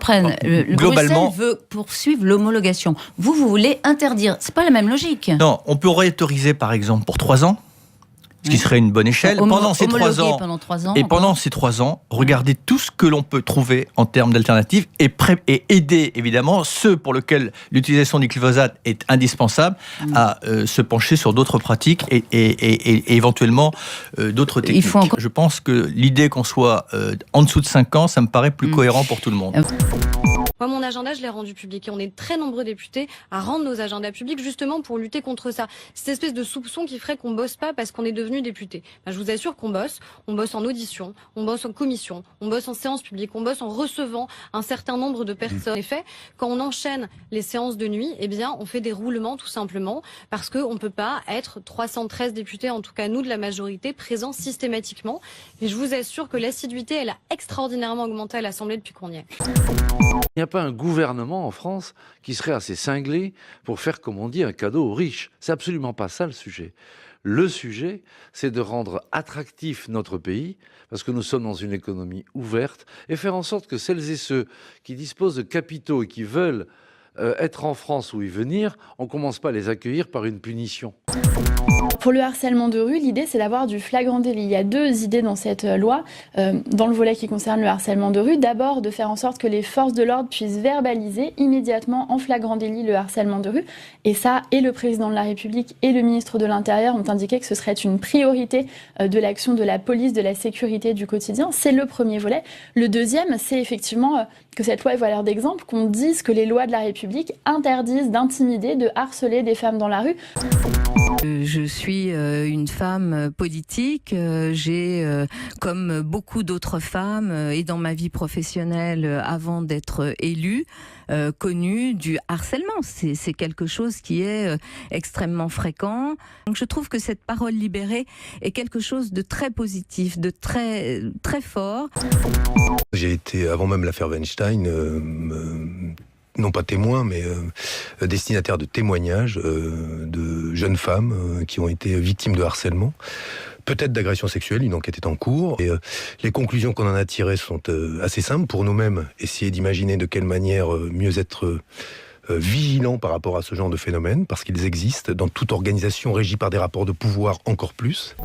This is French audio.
comprenne. Globalement, Bruxelles veut poursuivre l'homologation. Vous voulez interdire. C'est pas la même logique. Non, on peut réautoriser par exemple pour 3 ans. Ce qui serait une bonne échelle. Pendant ces 3 ans, pendant ces 3 ans, regardez tout ce que l'on peut trouver en termes d'alternatives et aider évidemment ceux pour lesquels l'utilisation du glyphosate est indispensable à se pencher sur d'autres pratiques et éventuellement d'autres techniques. Je pense que l'idée qu'on soit en dessous de 5 ans, ça me paraît plus cohérent pour tout le monde. Moi, mon agenda, je l'ai rendu public et on est très nombreux députés à rendre nos agendas publics justement pour lutter contre ça. Cette espèce de soupçon qui ferait qu'on bosse pas parce qu'on est devenu député. Ben, je vous assure qu'on bosse. On bosse en audition, on bosse en commission, on bosse en séance publique, on bosse en recevant un certain nombre de personnes. En effet, quand on enchaîne les séances de nuit, eh bien, on fait des roulements tout simplement parce qu'on peut pas être 313 députés, en tout cas nous de la majorité, présents systématiquement. Et je vous assure que l'assiduité, elle a extraordinairement augmenté à l'Assemblée depuis qu'on y est. Il n'y a pas un gouvernement en France qui serait assez cinglé pour faire, comme on dit, un cadeau aux riches. C'est absolument pas ça le sujet. Le sujet, c'est de rendre attractif notre pays, parce que nous sommes dans une économie ouverte, et faire en sorte que celles et ceux qui disposent de capitaux et qui veulent être en France ou y venir, on ne commence pas à les accueillir par une punition. Pour le harcèlement de rue, l'idée c'est d'avoir du flagrant délit. Il y a 2 idées dans cette loi, dans le volet qui concerne le harcèlement de rue. D'abord, de faire en sorte que les forces de l'ordre puissent verbaliser immédiatement en flagrant délit le harcèlement de rue. Et ça, et le président de la République et le ministre de l'Intérieur ont indiqué que ce serait une priorité de l'action de la police, de la sécurité du quotidien. C'est le premier volet. Le deuxième, c'est effectivement que cette loi est valeur d'exemple, qu'on dise que les lois de la République interdisent d'intimider, de harceler des femmes dans la rue. Je suis une femme politique. J'ai, comme beaucoup d'autres femmes, et dans ma vie professionnelle, avant d'être élue, connu du harcèlement. C'est quelque chose qui est extrêmement fréquent. Donc je trouve que cette parole libérée est quelque chose de très positif, de très, très fort. J'ai été, avant même l'affaire Weinstein, non pas témoin, mais destinataire de témoignages de jeunes femmes qui ont été victimes de harcèlement, peut-être d'agression sexuelle. Une enquête est en cours. Et les conclusions qu'on en a tirées sont assez simples pour nous-mêmes. Essayer d'imaginer de quelle manière mieux être vigilants par rapport à ce genre de phénomène, parce qu'ils existent dans toute organisation régie par des rapports de pouvoir encore plus.